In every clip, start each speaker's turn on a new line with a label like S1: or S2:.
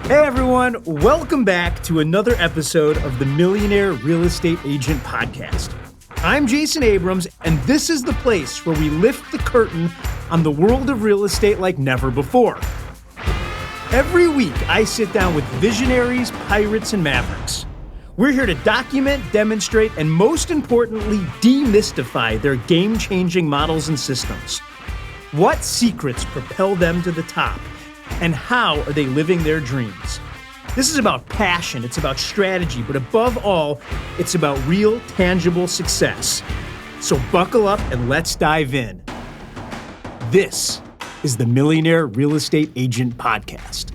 S1: Hey everyone, welcome back to another episode of the Millionaire Real Estate Agent Podcast. I'm Jason Abrams, and this is the place where we lift the curtain on the world of real estate like never before. Every week, I sit down with visionaries, pirates, and mavericks. We're here to document, demonstrate, and most importantly, demystify their game-changing models and systems. What secrets propel them to the top? And how are they living their dreams? This is about passion, it's about strategy, but above all, it's about real, tangible success. So buckle up and let's dive in. This is the Millionaire Real Estate Agent Podcast.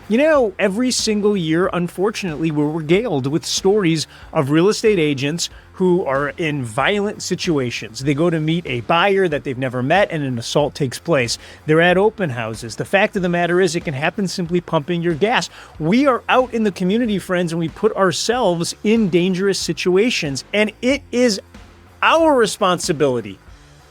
S1: You know, every single year, unfortunately, we're regaled with stories of real estate agents who are in violent situations. They go to meet a buyer that they've never met and an assault takes place. They're at open houses. The fact of the matter is it can happen simply pumping your gas. We are out in the community, friends, and we put ourselves in dangerous situations. And it is our responsibility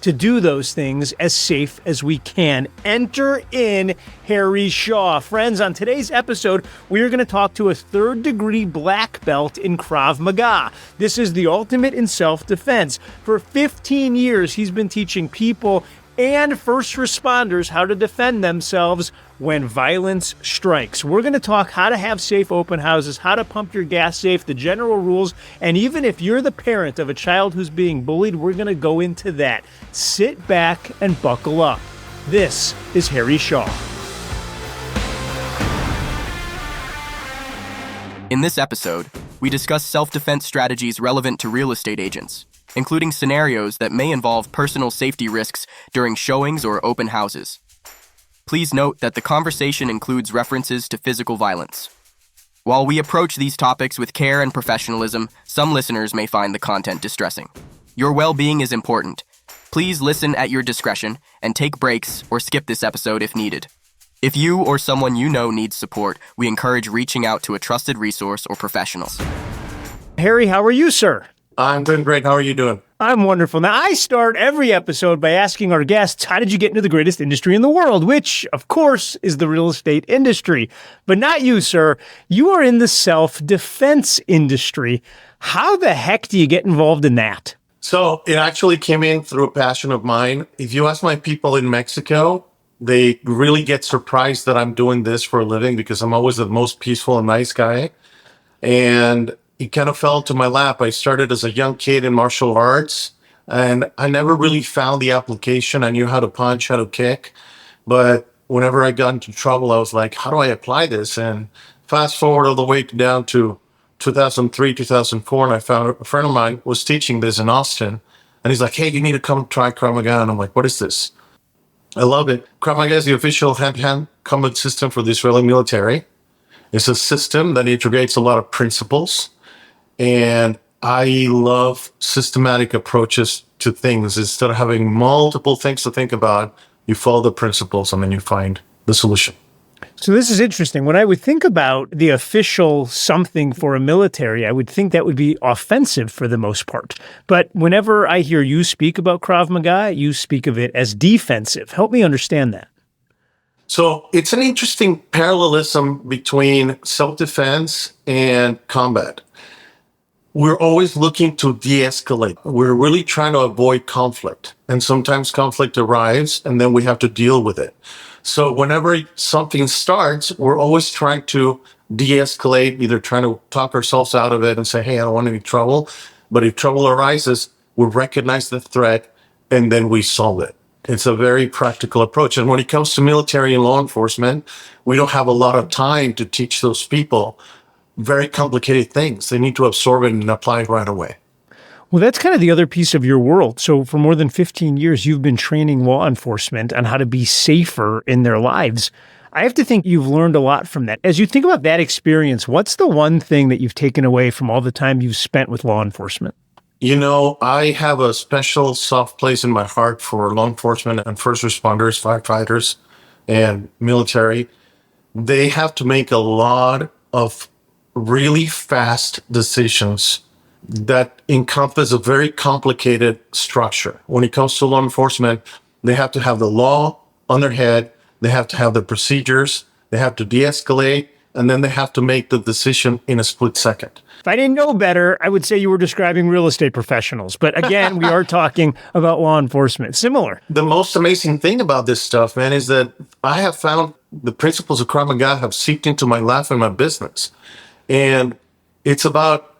S1: to do those things as safe as we can. Enter in Harry Shaw. Friends, on today's episode, we are going to talk to a third-degree black belt in Krav Maga. This is the ultimate in self-defense. For 15 years, he's been teaching people and first responders how to defend themselves when violence strikes. We're going to talk how to have safe open houses, how to pump your gas safe, the general rules, and even if you're the parent of a child who's being bullied, we're going to go into that. Sit back and buckle up. This is Harry Shaw.
S2: In this episode, we discuss self-defense strategies relevant to real estate agents, including scenarios that may involve personal safety risks during showings or open houses. Please note that the conversation includes references to physical violence. While we approach these topics with care and professionalism, some listeners may find the content distressing. Your well-being is important. Please listen at your discretion and take breaks or skip this episode if needed. If you or someone you know needs support, we encourage reaching out to a trusted resource or professionals.
S1: Harry, how are you, sir?
S3: I'm doing great. How are you doing?
S1: I'm wonderful. Now, I start every episode by asking our guests, how did you get into the greatest industry in the world? Which, of course, is the real estate industry. But not you, sir. You are in the self-defense industry. How the heck do you get involved in that?
S3: So it actually came in through a passion of mine. If you ask my people in Mexico, they really get surprised that I'm doing this for a living because I'm always the most peaceful and nice guy. And it kind of fell into my lap. I started as a young kid in martial arts, and I never really found the application. I knew how to punch, how to kick, but whenever I got into trouble, I was like, how do I apply this? And fast forward all the way down to 2003, 2004, and I found a friend of mine was teaching this in Austin, and he's like, hey, you need to come try Krav Maga. And I'm like, what is this? I love it. Krav Maga is the official hand-to-hand combat system for the Israeli military. It's a system that integrates a lot of principles. And I love systematic approaches to things. Instead of having multiple things to think about, you follow the principles and then you find the solution.
S1: So this is interesting. When I would think about the official something for a military, I would think that would be offensive for the most part. But whenever I hear you speak about Krav Maga, you speak of it as defensive. Help me understand that.
S3: So it's an interesting parallelism between self-defense and combat. We're always looking to de-escalate. We're really trying to avoid conflict. And sometimes conflict arrives and then we have to deal with it. So whenever something starts, we're always trying to de-escalate, either trying to talk ourselves out of it and say, hey, I don't want any trouble. But if trouble arises, we recognize the threat and then we solve it. It's a very practical approach. And when it comes to military and law enforcement, we don't have a lot of time to teach those people very complicated things. They need to absorb it and apply it right away.
S1: Well, that's kind of the other piece of your world. So for more than 15 years, you've been training law enforcement on how to be safer in their lives. I have to think you've learned a lot from that. As you think about that experience, what's the one thing that you've taken away from all the time you've spent with law enforcement?
S3: You know, I have a special soft place in my heart for law enforcement and first responders, firefighters, and military. They have to make a lot of really fast decisions that encompass a very complicated structure. When it comes to law enforcement, they have to have the law on their head, they have to have the procedures, they have to de-escalate, and then they have to make the decision in a split second.
S1: If I didn't know better, I would say you were describing real estate professionals. But again, we are talking about law enforcement. Similar.
S3: The most amazing thing about this stuff, man, is that I have found the principles of Krav Maga have seeped into my life and my business. And it's about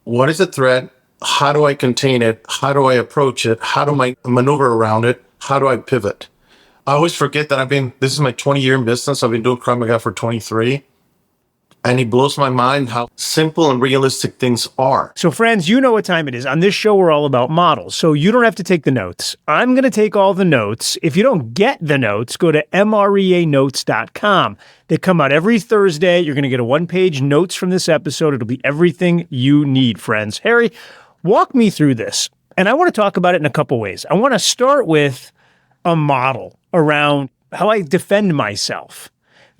S3: what is the threat? How do I contain it? How do I approach it? How do I maneuver around it? How do I pivot? I always forget that this is my 20-year in business. I've been doing Krav Maga for 23. And it blows my mind how simple and realistic things are.
S1: So friends, you know what time it is. On this show, we're all about models. So you don't have to take the notes. I'm going to take all the notes. If you don't get the notes, go to MREAnotes.com. They come out every Thursday. You're going to get a one-page notes from this episode. It'll be everything you need, friends. Harry, walk me through this. And I want to talk about it in a couple ways. I want to start with a model around how I defend myself.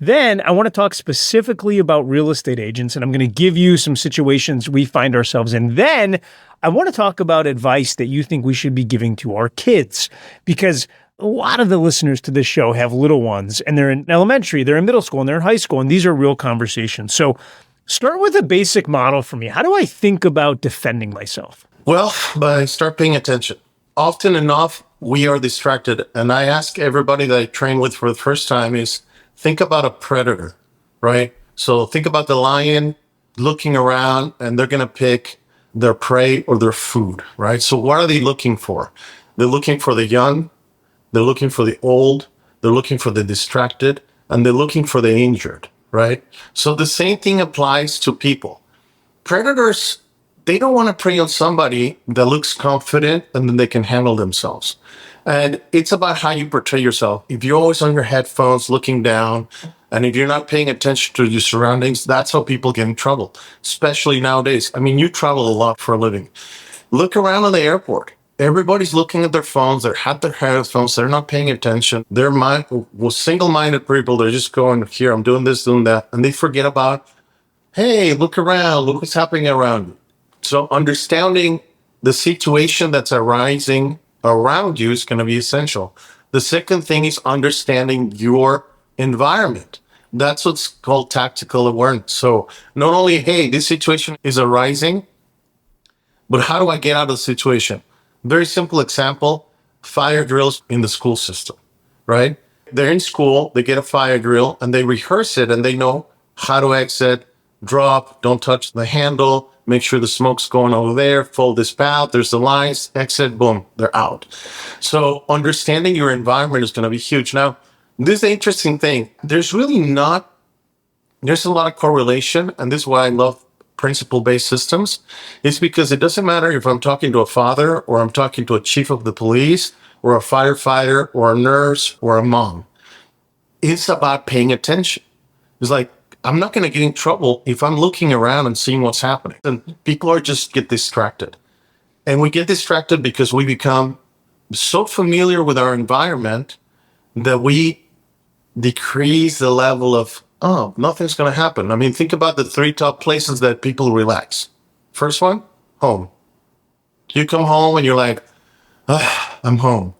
S1: Then I want to talk specifically about real estate agents, and I'm going to give you some situations we find ourselves in. Then I want to talk about advice that you think we should be giving to our kids, because a lot of the listeners to this show have little ones, and they're in elementary, they're in middle school, and they're in high school, and these are real conversations. So start with a basic model for me. How do I think about defending myself?
S3: Well, by start paying attention. Often enough, we are distracted. And I ask everybody that I train with for the first time is, think about a predator, right? So think about the lion looking around and they're going to pick their prey or their food, right? So what are they looking for? They're looking for the young, they're looking for the old, they're looking for the distracted, and they're looking for the injured, right? So the same thing applies to people. Predators, they don't want to prey on somebody that looks confident and then they can handle themselves. And it's about how you portray yourself. If you're always on your headphones looking down, and if you're not paying attention to your surroundings, that's how people get in trouble, especially nowadays. I mean, you travel a lot for a living. Look around at the airport. Everybody's looking at their phones. They're at their headphones. They're not paying attention. They're single-minded people. They're just going, here, I'm doing this, doing that. And they forget about, hey, look around. Look what's happening around you. So understanding the situation that's arising around you is going to be essential. The second thing is understanding your environment. That's what's called tactical awareness. So not only, hey, this situation is arising, but how do I get out of the situation? Very simple example, fire drills in the school system, right? They're in school, they get a fire drill and they rehearse it and they know how to exit, drop, don't touch the handle, make sure the smoke's going over there, fold this path, there's the lines, exit, boom, they're out. So understanding your environment is going to be huge. Now, this is the interesting thing. There's a lot of correlation, and this is why I love principle-based systems. It's because it doesn't matter if I'm talking to a father or I'm talking to a chief of the police or a firefighter or a nurse or a mom. It's about paying attention. It's like, I'm not going to get in trouble if I'm looking around and seeing what's happening. And people just get distracted. And we get distracted because we become so familiar with our environment that we decrease the level of, oh, nothing's going to happen. I mean, think about the 3 top places that people relax. First one, home. You come home and you're like, I'm home.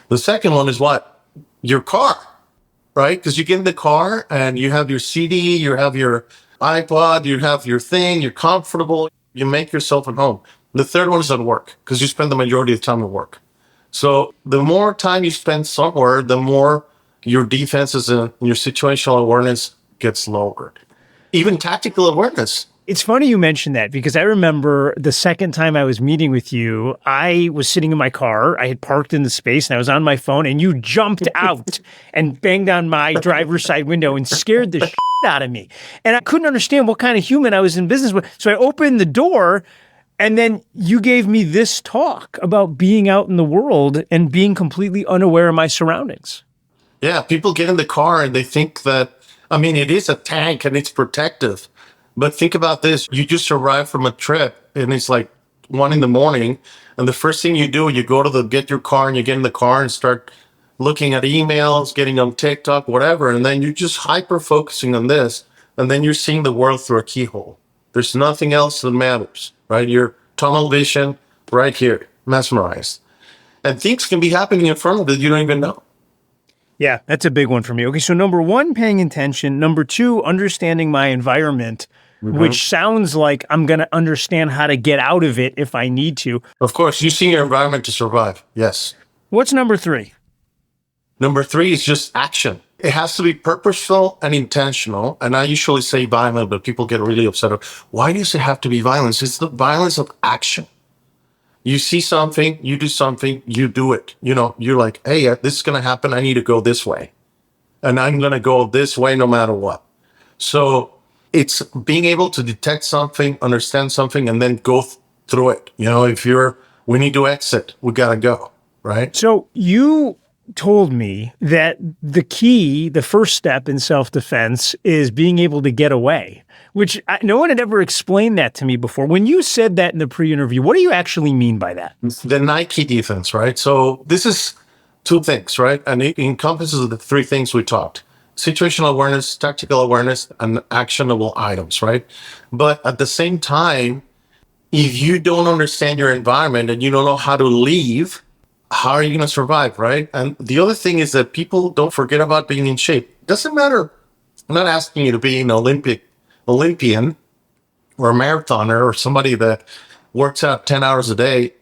S3: The second one is what? Your car. Right? Because you get in the car and you have your CD, you have your iPod, you have your thing, you're comfortable, you make yourself at home. The third one is at work because you spend the majority of the time at work. So the more time you spend somewhere, the more your defenses and your situational awareness gets lower. Even tactical awareness.
S1: It's funny you mentioned that because I remember the second time I was meeting with you, I was sitting in my car. I had parked in the space and I was on my phone and you jumped out and banged on my driver's side window and scared the shit out of me. And I couldn't understand what kind of human I was in business with. So I opened the door and then you gave me this talk about being out in the world and being completely unaware of my surroundings.
S3: Yeah, people get in the car and they think that, I mean, it is a tank and it's protective. But think about this. You just arrived from a trip and it's like 1 a.m. And the first thing you do, you go to get your car and you get in the car and start looking at emails, getting on TikTok, whatever. And then you're just hyper focusing on this. And then you're seeing the world through a keyhole. There's nothing else that matters, right? You're tunnel vision, right here, mesmerized. And things can be happening in front of you that you don't even know.
S1: Yeah, that's a big one for me. Okay, so number one, paying attention. Number two, understanding my environment, which sounds like I'm going to understand how to get out of it if I need to.
S3: Of course, using your environment to survive. Yes.
S1: What's number three?
S3: Number three is just action. It has to be purposeful and intentional. And I usually say violent, but people get really upset. Why does it have to be violence? It's the violence of action. You see something, you do something, you do it. You know, you're like, hey, this is going to happen. I need to go this way. And I'm going to go this way no matter what. So it's being able to detect something, understand something, and then go through it. You know, we need to exit, we got to go, right?
S1: So you told me that the first step in self-defense is being able to get away, which no one had ever explained that to me before. When you said that in the pre-interview, what do you actually mean by that?
S3: The Nike defense, right? So this is two things, right? And it encompasses the three things we talked: situational awareness, tactical awareness, and actionable items, right? But at the same time, if you don't understand your environment and you don't know how to leave, how are you going to survive, right? And the other thing is that people don't forget about being in shape. Doesn't matter. I'm not asking you to be an Olympian or a marathoner or somebody that works out 10 hours a day.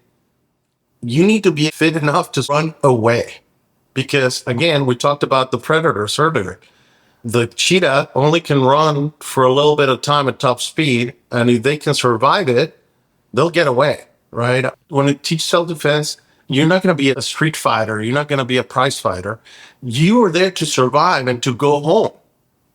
S3: You need to be fit enough to run away. Because again, we talked about the predators earlier. The cheetah only can run for a little bit of time at top speed. And if they can survive it, they'll get away, right? When you teach self-defense, you're not going to be a street fighter. You're not going to be a prize fighter. You are there to survive and to go home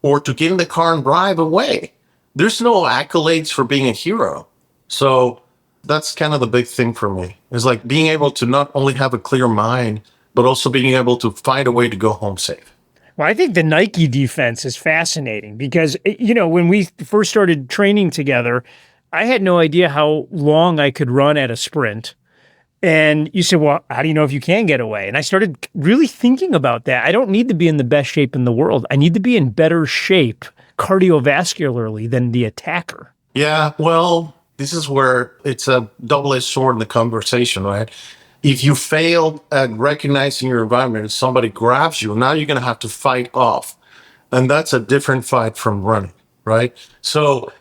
S3: or to get in the car and drive away. There's no accolades for being a hero. So that's kind of the big thing for me. It's like being able to not only have a clear mind, but also being able to find a way to go home safe.
S1: Well, I think the Nike defense is fascinating because, you know, when we first started training together, I had no idea how long I could run at a sprint. And you said, well, how do you know if you can get away? And I started really thinking about that. I don't need to be in the best shape in the world. I need to be in better shape cardiovascularly than the attacker.
S3: Yeah, well, this is where it's a double-edged sword in the conversation, right? If you fail at recognizing your environment and somebody grabs you, now you're going to have to fight off. And that's a different fight from running, right? So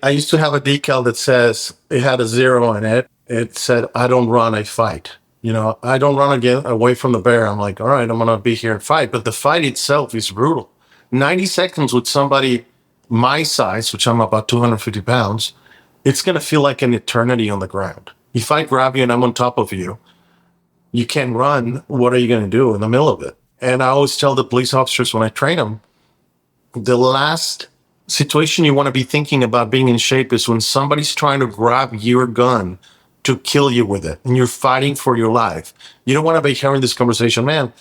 S3: I used to have a decal that says, it had a 0 in it. It said, I don't run, I fight. You know, I don't run again away from the bear. I'm like, all right, I'm going to be here and fight. But the fight itself is brutal. 90 seconds with somebody my size, which I'm about 250 pounds, it's going to feel like an eternity on the ground. If I grab you and I'm on top of you, you can't run. What are you going to do in the middle of it? And I always tell the police officers when I train them, the last situation you want to be thinking about being in shape is when somebody's trying to grab your gun to kill you with it and you're fighting for your life. You don't want to be hearing this conversation, man,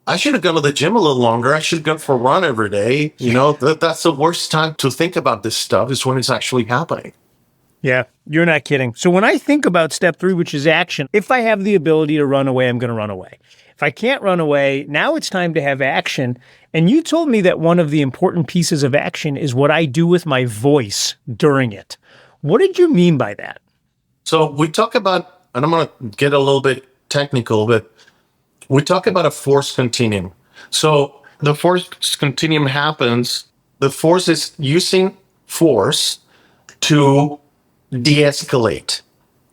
S3: I should have gone to the gym a little longer. I should have gone for a run every day. You know, that's the worst time to think about this stuff is when it's actually happening.
S1: Yeah, you're not kidding. So when I think about step 3, which is action, if I have the ability to run away, I'm going to run away. If I can't run away, now it's time to have action. And you told me that one of the important pieces of action is what I do with my voice during it. What did you mean by that?
S3: So we talk about, and I'm going to get a little bit technical, but we talk about a force continuum. So the force continuum happens, the force is using force to de-escalate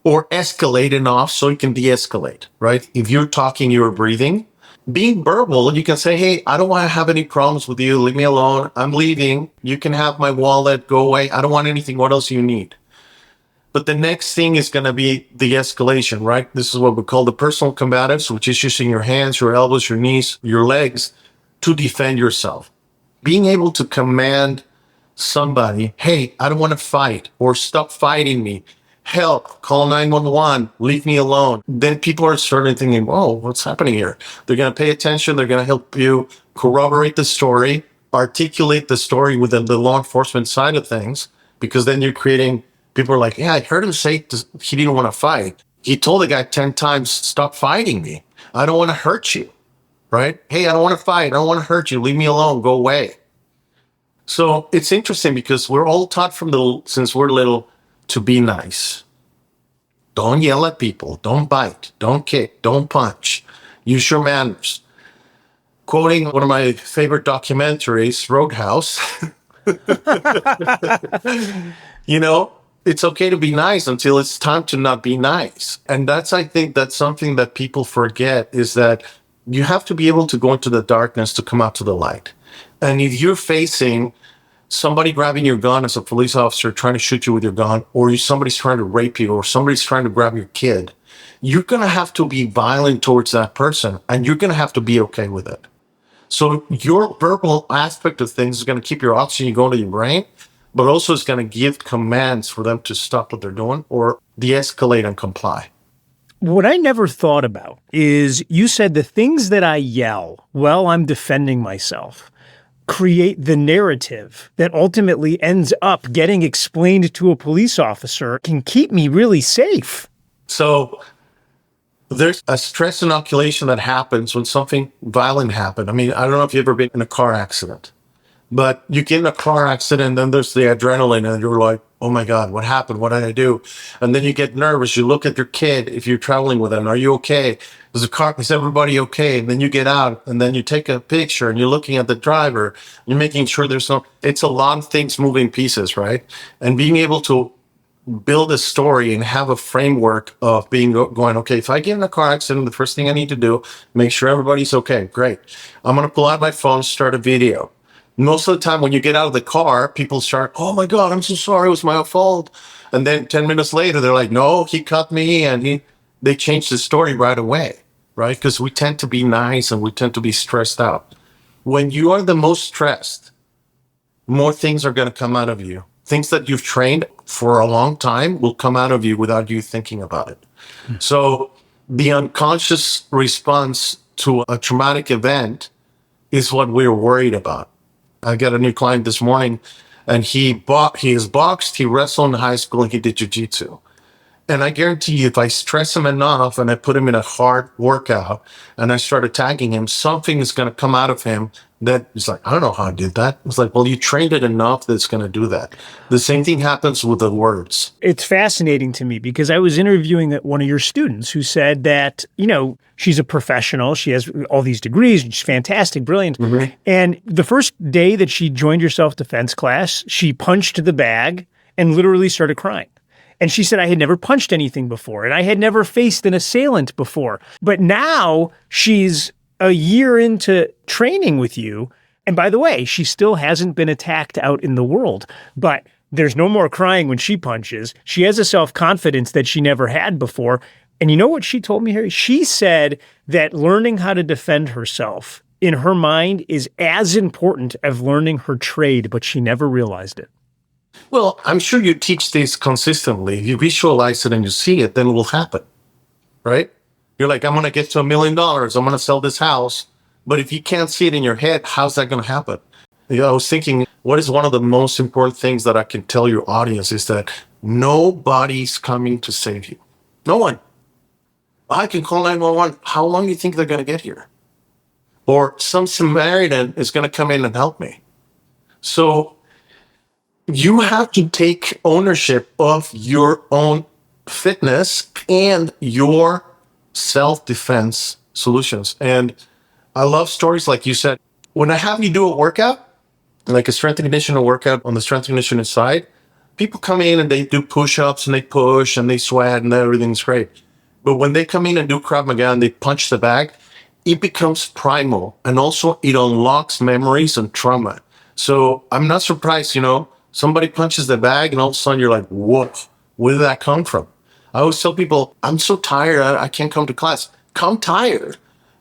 S3: or escalate enough so you can de-escalate, right? If you're talking, you're breathing. Being verbal, you can say, hey, I don't want to have any problems with you. Leave me alone. I'm leaving. You can have my wallet. Go away. I don't want anything. What else do you need? But the next thing is going to be the escalation, right? This is what we call the personal combatives, which is using your hands, your elbows, your knees, your legs to defend yourself. Being able to command somebody, hey, I don't want to fight, or stop fighting me. Help, call 911, leave me alone. Then people are starting thinking, whoa, what's happening here? They're going to pay attention. They're going to help you corroborate the story, articulate the story within the law enforcement side of things, because then you're creating, people are like, yeah, I heard him say he didn't want to fight. He told the guy 10 times, stop fighting me. I don't want to hurt you, right? Hey, I don't want to fight. I don't want to hurt you. Leave me alone. Go away. So it's interesting because we're all taught since we're little to be nice. Don't yell at people. Don't bite. Don't kick. Don't punch. Use your manners. Quoting one of my favorite documentaries, Roadhouse, you know, it's okay to be nice until it's time to not be nice. And I think that's something that people forget, is that you have to be able to go into the darkness to come out to the light. And if you're facing somebody grabbing your gun as a police officer trying to shoot you with your gun, or somebody's trying to rape you, or somebody's trying to grab your kid, you're going to have to be violent towards that person, and you're going to have to be okay with it. So your verbal aspect of things is going to keep your oxygen going to your brain, but also it's going to give commands for them to stop what they're doing or de-escalate and comply.
S1: What I never thought about is you said the things that I yell while I'm defending myself create the narrative that ultimately ends up getting explained to a police officer, can keep me really safe.
S3: So there's a stress inoculation that happens when something violent happens. I mean, I don't know if you've ever been in a car accident, but you get in a car accident, then there's the adrenaline, and you're like, oh my God, what happened? What did I do? And then you get nervous. You look at your kid if you're traveling with them. Are you okay? Is everybody okay? And then you get out, and then you take a picture, and you're looking at the driver. You're making sure it's a lot of things, moving pieces, right? And being able to build a story and have a framework of going, okay, if I get in a car accident, the first thing I need to do, make sure everybody's okay. Great. I'm going to pull out my phone, start a video. Most of the time when you get out of the car, people start, oh my God, I'm so sorry, it was my fault. And then 10 minutes later, they're like, no, he cut me. And they change the story right away, right? Because we tend to be nice and we tend to be stressed out. When you are the most stressed, more things are going to come out of you. Things that you've trained for a long time will come out of you without you thinking about it. So the unconscious response to a traumatic event is what we're worried about. I got a new client this morning, and he is boxed, he wrestled in high school, and he did jiu-jitsu. And I guarantee you, if I stress him enough and I put him in a hard workout and I start attacking him, something is going to come out of him that is like, I don't know how I did that. It's like, well, you trained it enough that it's going to do that. The same thing happens with the words.
S1: It's fascinating to me because I was interviewing one of your students who said that, she's a professional. She has all these degrees. She's fantastic, brilliant. Mm-hmm. And the first day that she joined your self-defense class, she punched the bag and literally started crying. And she said, I had never punched anything before, and I had never faced an assailant before. But now she's a year into training with you. And by the way, she still hasn't been attacked out in the world. But there's no more crying when she punches. She has a self-confidence that she never had before. And you know what she told me, Harry? She said that learning how to defend herself in her mind is as important as learning her trade, but she never realized it.
S3: Well, I'm sure you teach this consistently. If you visualize it and you see it, then it will happen, right? You're like, I'm going to get to $1 million. I'm going to sell this house. But if you can't see it in your head, how's that going to happen? I was thinking, what is one of the most important things that I can tell your audience is that nobody's coming to save you. No one. I can call 911. How long do you think they're going to get here? Or some Samaritan is going to come in and help me. So you have to take ownership of your own fitness and your self-defense solutions. And I love stories like you said. When I have you do a workout, like a strength and conditioning workout on the strength and conditioning side, people come in and they do push-ups and they push and they sweat and everything's great. But when they come in and do Krav Maga and they punch the bag, it becomes primal. And also it unlocks memories and trauma. So I'm not surprised, somebody punches the bag and all of a sudden you're like, what? Where did that come from? I always tell people, I'm so tired, I can't come to class. Come tired,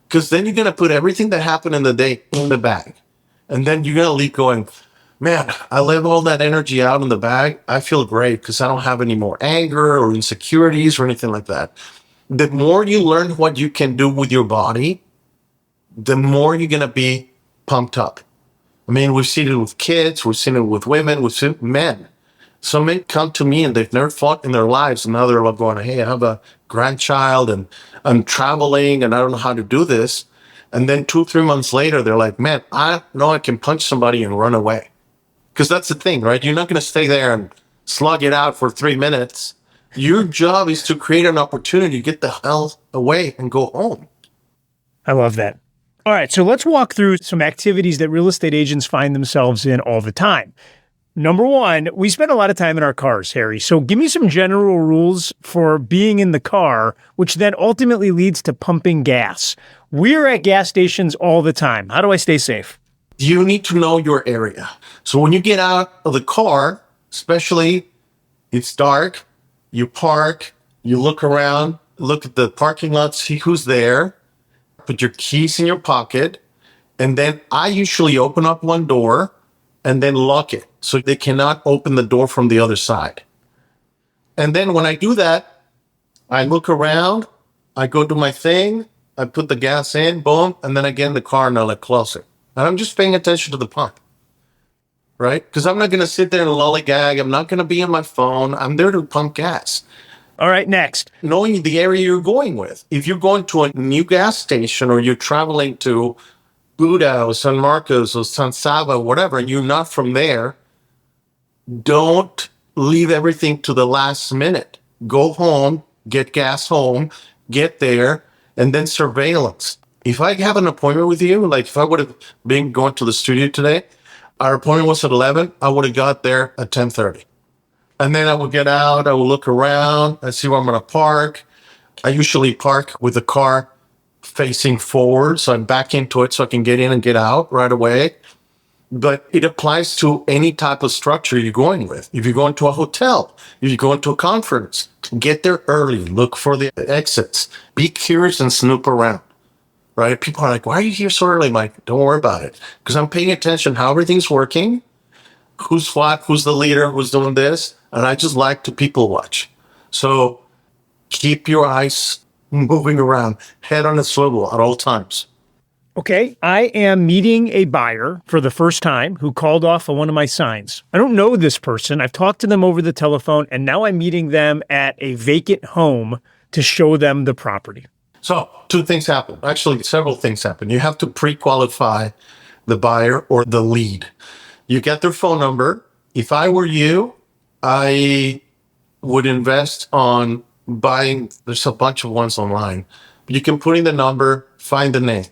S3: because then you're going to put everything that happened in the day in the bag. And then you're going to leave going, man, I let all that energy out in the bag. I feel great because I don't have any more anger or insecurities or anything like that. The more you learn what you can do with your body, the more you're going to be pumped up. I mean, we've seen it with kids, we've seen it with women, we've seen men. Some men come to me and they've never fought in their lives, and now they're like going, hey, I have a grandchild and I'm traveling and I don't know how to do this. And then 2-3 months later, they're like, man, I know I can punch somebody and run away. Because that's the thing, right? You're not going to stay there and slug it out for 3 minutes Your job is to create an opportunity to get the hell away and go home.
S1: I love that. All right, so let's walk through some activities that real estate agents find themselves in all the time. Number one, we spend a lot of time in our cars, Harry. So give me some general rules for being in the car, which then ultimately leads to pumping gas. We're at gas stations all the time. How do I stay safe?
S3: You need to know your area. So when you get out of the car, especially it's dark, you park, you look around, look at the parking lot, see who's there, put your keys in your pocket, and then I usually open up one door and then lock it so they cannot open the door from the other side. And then when I do that, I look around, I go do my thing, I put the gas in, boom, and then I get in the car and I let close it. And I'm just paying attention to the pump, right? Because I'm not going to sit there and lollygag. I'm not going to be on my phone. I'm there to pump gas.
S1: All right, next.
S3: Knowing the area you're going with. If you're going to a new gas station or you're traveling to Buda or San Marcos or San Saba, whatever, and you're not from there, don't leave everything to the last minute. Go home, get gas home, get there, and then surveillance. If I have an appointment with you, like if I would have been going to the studio today, our appointment was at 11, I would have got there at 10:30. And then I would get out, I would look around, I see where I'm going to park. I usually park with the car facing forward, so I'm back into it so I can get in and get out right away. But it applies to any type of structure you're going with. If you're going to a hotel, if you're going to a conference, get there early, look for the exits, be curious and snoop around, right? People are like, why are you here so early? I'm like, don't worry about it. Because I'm paying attention how everything's working, who's what, who's the leader, who's doing this. And I just like to people watch. So keep your eyes moving around, head on a swivel at all times.
S1: Okay, I am meeting a buyer for the first time who called off on one of my signs. I don't know this person. I've talked to them over the telephone, and now I'm meeting them at a vacant home to show them the property.
S3: So two things happen. Actually, several things happen. You have to pre-qualify the buyer or the lead. You get their phone number. If I were you, I would invest on buying. There's a bunch of ones online. You can put in the number, find the name.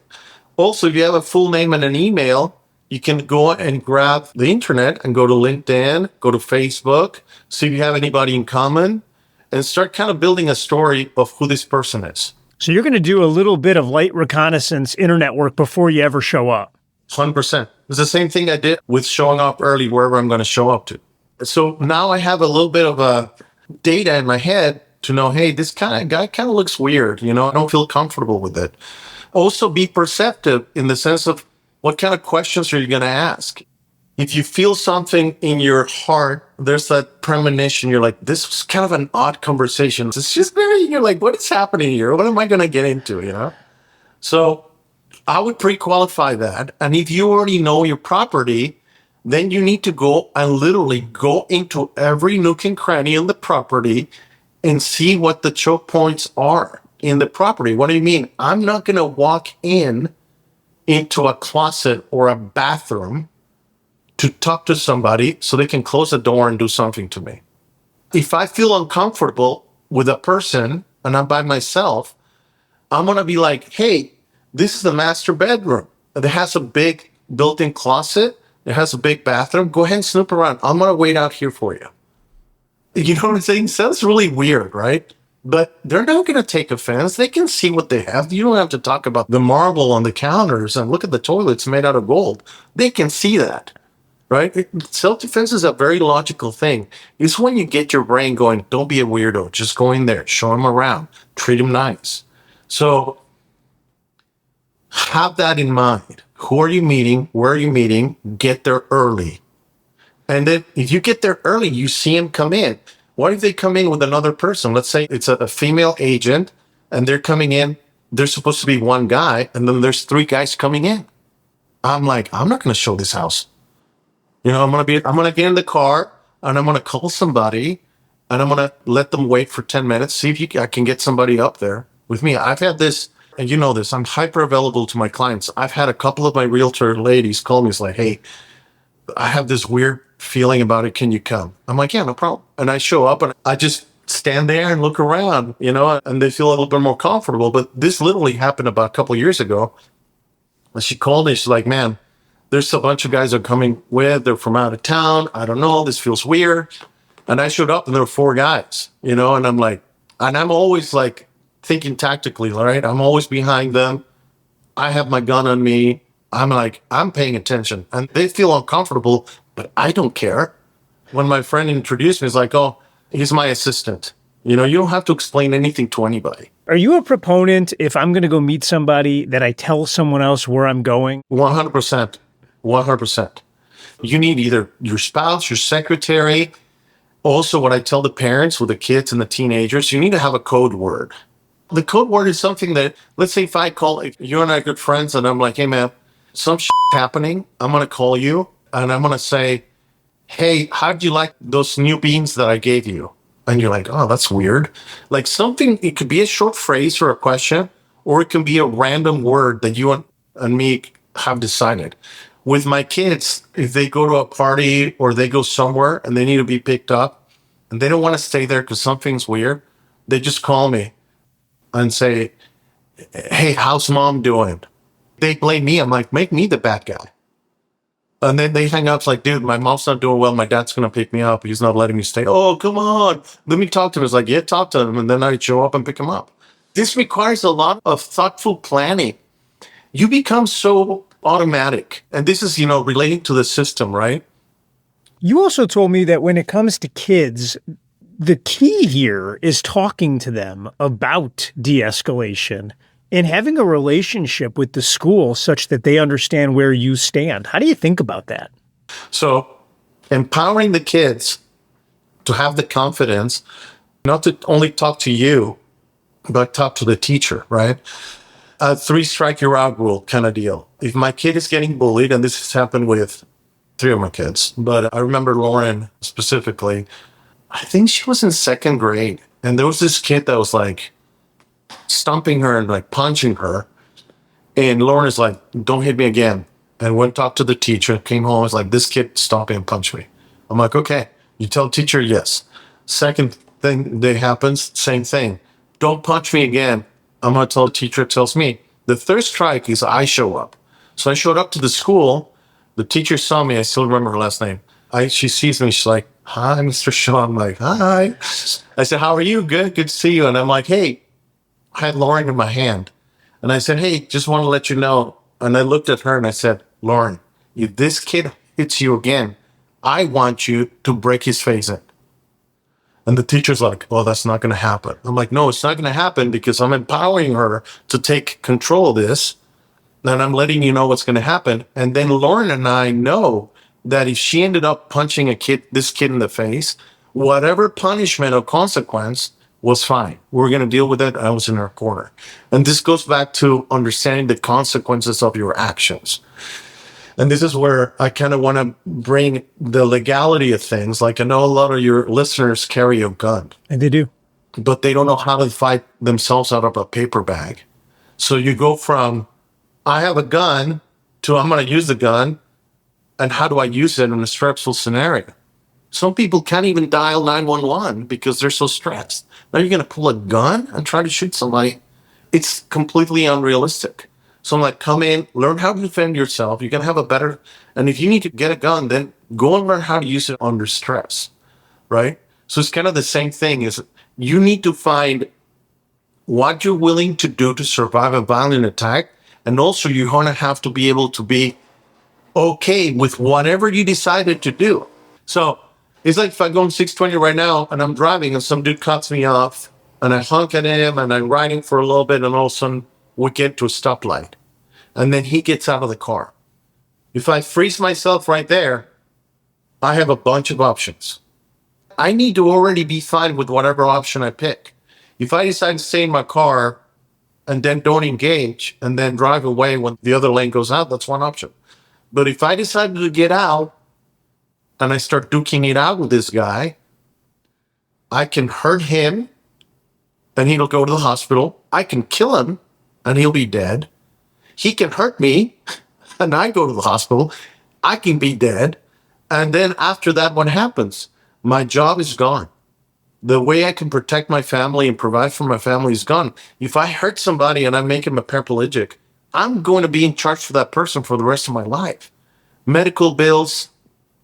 S3: Also, if you have a full name and an email, you can go and grab the internet and go to LinkedIn, go to Facebook, see if you have anybody in common, and start kind of building a story of who this person is.
S1: So you're going to do a little bit of light reconnaissance internet work before you ever show up.
S3: 100%. It's the same thing I did with showing up early wherever I'm going to show up to. So now I have a little bit of a data in my head to know, hey, this kind of guy kind of looks weird. I don't feel comfortable with it. Also be perceptive in the sense of what kind of questions are you going to ask? If you feel something in your heart, there's that premonition. You're like, this is kind of an odd conversation. It's just you're like, what is happening here? What am I going to get into, So I would pre-qualify that. And if you already know your property, then you need to go and literally go into every nook and cranny in the property and see what the choke points are in the property. What do you mean? I'm not going to walk into a closet or a bathroom to talk to somebody so they can close the door and do something to me. If I feel uncomfortable with a person and I'm by myself, I'm going to be like, hey, this is the master bedroom. It has a big built-in closet. It has a big bathroom. Go ahead and snoop around. I'm going to wait out here for you. You know what I'm saying? Sounds really weird, right? But they're not going to take offense. They can see what they have. You don't have to talk about the marble on the counters and look at the toilets made out of gold. They can see that, right? Self-defense is a very logical thing. It's when you get your brain going, don't be a weirdo. Just go in there, show them around, treat them nice. So have that in mind. Who are you meeting? Where are you meeting? Get there early. And then if you get there early, you see them come in. What if they come in with another person? Let's say it's a female agent and they're coming in. There's supposed to be one guy and then there's three guys coming in. I'm like, I'm not going to show this house. I'm going to get in the car and I'm going to call somebody and I'm going to let them wait for 10 minutes. See if I can get somebody up there with me. I've had this, and you know this, I'm hyper available to my clients. I've had a couple of my realtor ladies call me. It's like, hey, I have this weird feeling about it. Can you come? I'm like, yeah, no problem. And I show up and I just stand there and look around, and they feel a little bit more comfortable. But this literally happened about a couple of years ago. And she called me. She's like, man, there's a bunch of guys that are coming with. They're from out of town. I don't know. This feels weird. And I showed up and there were 4 guys, and I'm like, and I'm always like thinking tactically, right? I'm always behind them. I have my gun on me. I'm like, I'm paying attention. And they feel uncomfortable, but I don't care. When my friend introduced me, it's like, oh, he's my assistant. You don't have to explain anything to anybody.
S1: Are you a proponent, if I'm going to go meet somebody, that I tell someone else where I'm going?
S3: 100%. 100%. You need either your spouse, your secretary. Also, what I tell the parents with the kids and the teenagers, you need to have a code word. The code word is something that, let's say if you and I are good friends and I'm like, hey man, some happening, I'm going to call you and I'm going to say, hey, how'd you like those new beans that I gave you? And you're like, oh, that's weird. Like something, it could be a short phrase or a question, or it can be a random word that you and me have decided. With my kids, if they go to a party or they go somewhere and they need to be picked up and they don't want to stay there because something's weird, they just call me and say, hey, how's mom doing? They blame me. I'm like, make me the bad guy. And then they hang up. It's like, dude, my mom's not doing well. My dad's going to pick me up. He's not letting me stay. Oh, come on. Let me talk to him. It's like, yeah, talk to him. And then I show up and pick him up. This requires a lot of thoughtful planning. You become so automatic. And this is, relating to the system, right?
S1: You also told me that when it comes to kids, the key here is talking to them about de-escalation and having a relationship with the school such that they understand where you stand. How do you think about that?
S3: So empowering the kids to have the confidence, not to only talk to you, but talk to the teacher, right? A 3-strike you're out rule kind of deal. If my kid is getting bullied, and this has happened with 3 of my kids, but I remember Lauren specifically, I think she was in 2nd grade. And there was this kid that was like stomping her and like punching her. And Lauren is like, don't hit me again. And went talked to the teacher, came home, was like, this kid stomped me and punched me. I'm like, okay. You tell teacher, yes. Second thing that happens, same thing. Don't punch me again. I'm going to tell the teacher, tells me. The 3rd strike is I show up. So I showed up to the school. The teacher saw me. I still remember her last name. She sees me. She's like, hi, Mr. Shaw. I'm like, hi. I said, how are you? Good to see you. And I'm like, hey, I had Lauren in my hand. And I said, hey, just want to let you know. And I looked at her and I said, Lauren, if this kid hits you again, I want you to break his face in. And the teacher's like, oh, that's not going to happen. I'm like, no, it's not going to happen because I'm empowering her to take control of this. And I'm letting you know what's going to happen. And then Lauren and I know that if she ended up punching this kid in the face, whatever punishment or consequence was fine. We were going to deal with it. I was in her corner. And this goes back to understanding the consequences of your actions. And this is where I kind of want to bring the legality of things. Like I know a lot of your listeners carry a gun.
S1: And they do.
S3: But they don't know how to fight themselves out of a paper bag. So you go from, I have a gun, to I'm going to use the gun. And how do I use it in a stressful scenario? Some people can't even dial 911 because they're so stressed. Now you're going to pull a gun and try to shoot somebody. It's completely unrealistic. So I'm like, come in, learn how to defend yourself. You can have and if you need to get a gun, then go and learn how to use it under stress, right? So it's kind of the same thing is you need to find what you're willing to do to survive a violent attack. And also you're going to have to be able to be okay with whatever you decided to do. So it's like if I go on 620 right now and I'm driving and some dude cuts me off and I honk at him and I'm riding for a little bit and all of a sudden we get to a stoplight and then he gets out of the car. If I freeze myself right there, I have a bunch of options. I need to already be fine with whatever option I pick. If I decide to stay in my car and then don't engage and then drive away when the other lane goes out, that's one option. But if I decided to get out and I start duking it out with this guy, I can hurt him and he'll go to the hospital. I can kill him and he'll be dead. He can hurt me and I go to the hospital. I can be dead. And then after that, what happens? My job is gone. The way I can protect my family and provide for my family is gone. If I hurt somebody and I make him a paraplegic, I'm going to be in charge for that person for the rest of my life. Medical bills,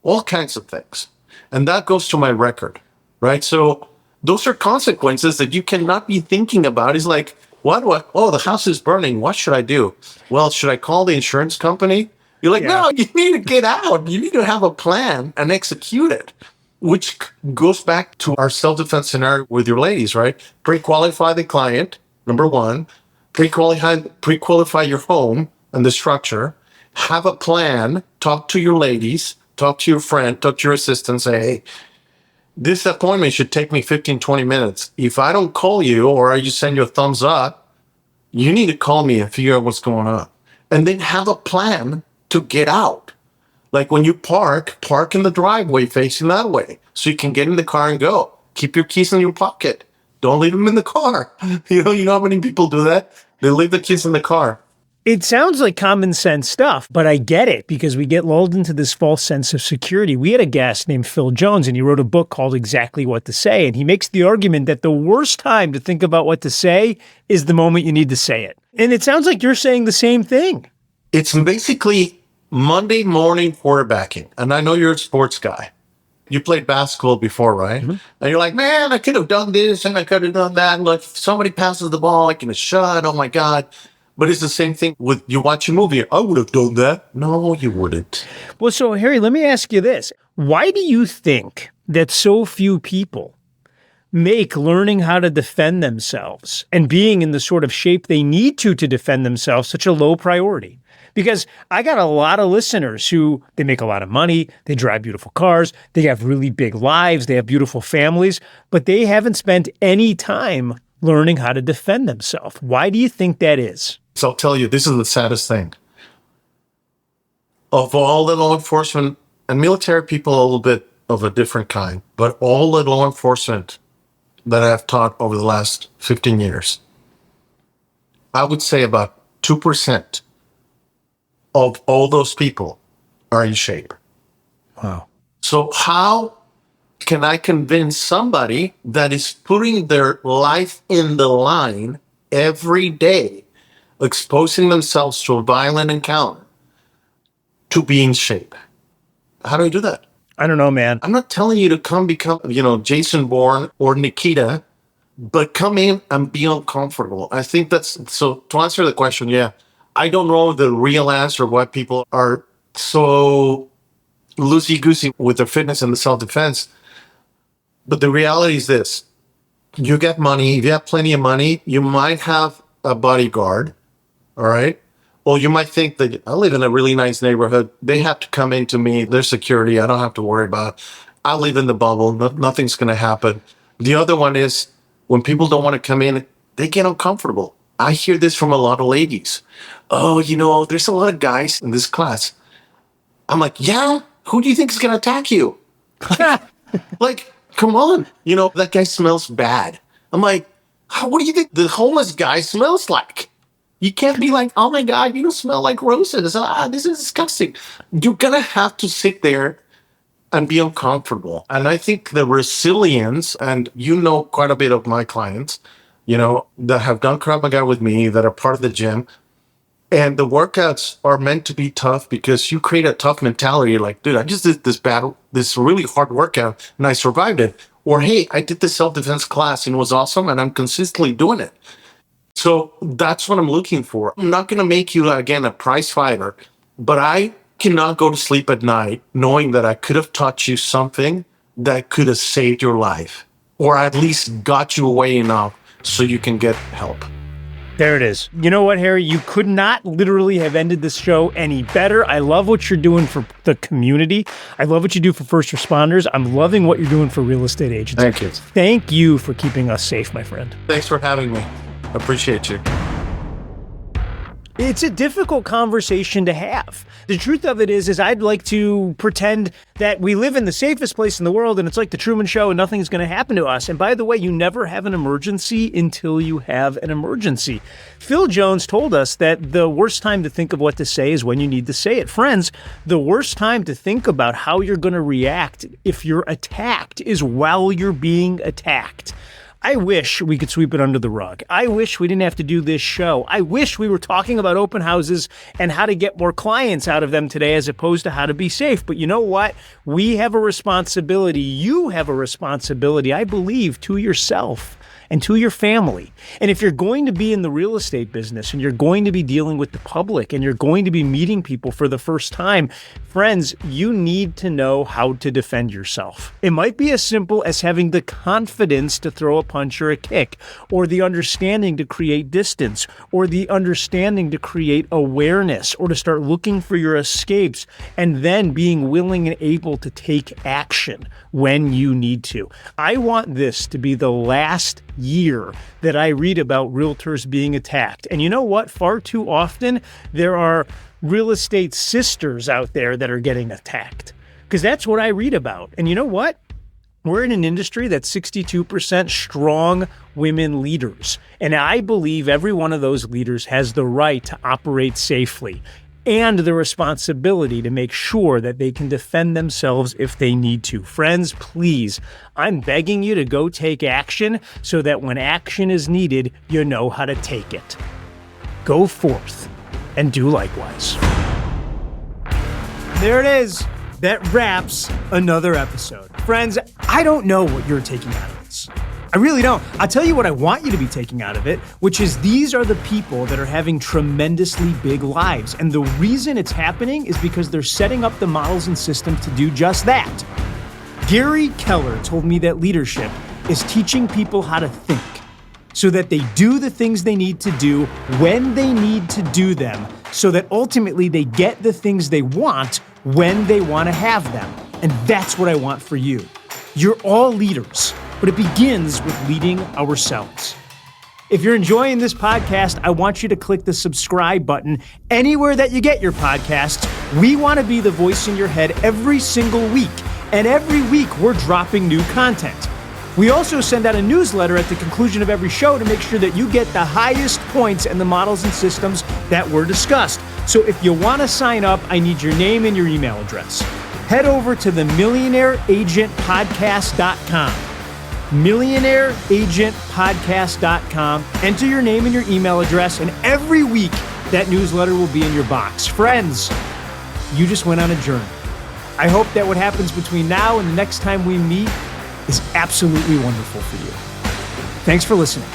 S3: all kinds of things. And that goes to my record, right? So those are consequences that you cannot be thinking about. It's like, what? Oh, the house is burning. What should I do? Well, should I call the insurance company? You're like, no, you need to get out. You need to have a plan and execute it, which goes back to our self-defense scenario with your ladies, right? Pre-qualify the client, number one. Pre-qualify your home and the structure. Have a plan. Talk to your ladies. Talk to your friend. Talk to your assistant. Say, hey, this appointment should take me 15, 20 minutes. If I don't call you or I just send you a thumbs up, you need to call me and figure out what's going on. And then have a plan to get out. Like when you park in the driveway facing that way so you can get in the car and go. Keep your keys in your pocket. Don't leave them in the car. You know how many people do that? They leave the keys in the car.
S1: It sounds like common sense stuff, but I get it because we get lulled into this false sense of security. We had a guest named Phil Jones, and he wrote a book called Exactly What to Say. And he makes the argument that the worst time to think about what to say is the moment you need to say it. And it sounds like you're saying the same thing.
S3: It's basically Monday morning quarterbacking. And I know you're a sports guy. You played basketball before, right? Mm-hmm. And you're like, man, I could have done this and I could have done that. And like, if somebody passes the ball, I can have shot. Oh my God. But it's the same thing with you watch a movie. I would have done that. No, you wouldn't.
S1: Well, so Harry, let me ask you this. Why do you think that so few people make learning how to defend themselves and being in the sort of shape they need to defend themselves such a low priority? Because I got a lot of listeners who, they make a lot of money, they drive beautiful cars, they have really big lives, they have beautiful families, but they haven't spent any time learning how to defend themselves. Why do you think that is?
S3: So I'll tell you, this is the saddest thing. Of all the law enforcement, and military people are a little bit of a different kind, but all the law enforcement that I've taught over the last 15 years, I would say about 2% of all those people are in shape.
S1: Wow.
S3: So how can I convince somebody that is putting their life in the line every day, exposing themselves to a violent encounter, to be in shape? How do I do that?
S1: I don't know, man.
S3: I'm not telling you to come become, Jason Bourne or Nikita, but come in and be uncomfortable. I think so to answer the question, yeah, I don't know the real answer why people are so loosey-goosey with their fitness and the self-defense. But the reality is this. You get money. If you have plenty of money, you might have a bodyguard, all right? Or you might think that I live in a really nice neighborhood. They have to come into me. Their security, I don't have to worry about. I live in the bubble. Nothing's going to happen. The other one is when people don't want to come in, they get uncomfortable. I hear this from a lot of ladies. Oh, there's a lot of guys in this class. I'm like, yeah? Who do you think is going to attack you? Like, come on. That guy smells bad. I'm like, what do you think the homeless guy smells like? You can't be like, oh my God, you smell like roses. This is disgusting. You're going to have to sit there and be uncomfortable. And I think the resilience, and quite a bit of my clients, that have done Krav Maga with me, that are part of the gym. And the workouts are meant to be tough because you create a tough mentality. You're like, dude, I just did this really hard workout and I survived it. Or, hey, I did this self-defense class and it was awesome and I'm consistently doing it. So that's what I'm looking for. I'm not going to make you, again, a prize fighter, but I cannot go to sleep at night knowing that I could have taught you something that could have saved your life or at least got you away enough so you can get help.
S1: There it is. You know what, Harry? You could not literally have ended this show any better. I love what you're doing for the community. I love what you do for first responders. I'm loving what you're doing for real estate agents.
S3: Thank you.
S1: Thank you for keeping us safe, my friend.
S3: Thanks for having me. Appreciate you.
S1: It's a difficult conversation to have. The truth of it is I'd like to pretend that we live in the safest place in the world and it's like the Truman Show and nothing's going to happen to us. And by the way, you never have an emergency until you have an emergency. Phil Jones told us that the worst time to think of what to say is when you need to say it. Friends, the worst time to think about how you're going to react if you're attacked is while you're being attacked. I wish we could sweep it under the rug. I wish we didn't have to do this show. I wish we were talking about open houses and how to get more clients out of them today as opposed to how to be safe. But you know what? We have a responsibility. You have a responsibility, I believe, to yourself and to your family. And if you're going to be in the real estate business and you're going to be dealing with the public and you're going to be meeting people for the first time, friends, you need to know how to defend yourself. It might be as simple as having the confidence to throw a punch or a kick, or the understanding to create distance, or the understanding to create awareness, or to start looking for your escapes, and then being willing and able to take action when you need to. I want this to be the last year that I read about realtors being attacked. And you know what? Far too often, there are real estate sisters out there that are getting attacked, because that's what I read about. And you know what? We're in an industry that's 62% strong women leaders. And I believe every one of those leaders has the right to operate safely and the responsibility to make sure that they can defend themselves if they need to. Friends, please, I'm begging you to go take action so that when action is needed, you know how to take it. Go forth and do likewise. There it is. That wraps another episode. Friends, I don't know what you're taking out of this. I really don't. I'll tell you what I want you to be taking out of it, which is these are the people that are having tremendously big lives. And the reason it's happening is because they're setting up the models and systems to do just that. Gary Keller told me that leadership is teaching people how to think so that they do the things they need to do when they need to do them, so that ultimately they get the things they want when they want to have them. And that's what I want for you. You're all leaders, but it begins with leading ourselves. If you're enjoying this podcast, I want you to click the subscribe button anywhere that you get your podcasts. We want to be the voice in your head every single week, and every week we're dropping new content. We also send out a newsletter at the conclusion of every show to make sure that you get the highest points in the models and systems that were discussed. So if you want to sign up, I need your name and your email address. Head over to the millionaireagentpodcast.com. millionaireagentpodcast.com. Enter your name and your email address, and every week that newsletter will be in your box. Friends, you just went on a journey. I hope that what happens between now and the next time we meet is absolutely wonderful for you. Thanks for listening.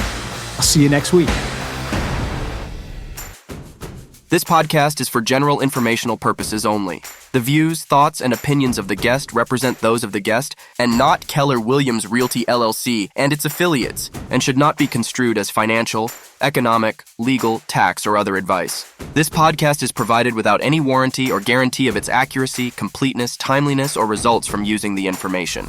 S1: I'll see you next week.
S2: This podcast is for general informational purposes only. The views, thoughts, and opinions of the guest represent those of the guest and not Keller Williams Realty LLC and its affiliates, and should not be construed as financial, economic, legal, tax, or other advice. This podcast is provided without any warranty or guarantee of its accuracy, completeness, timeliness, or results from using the information.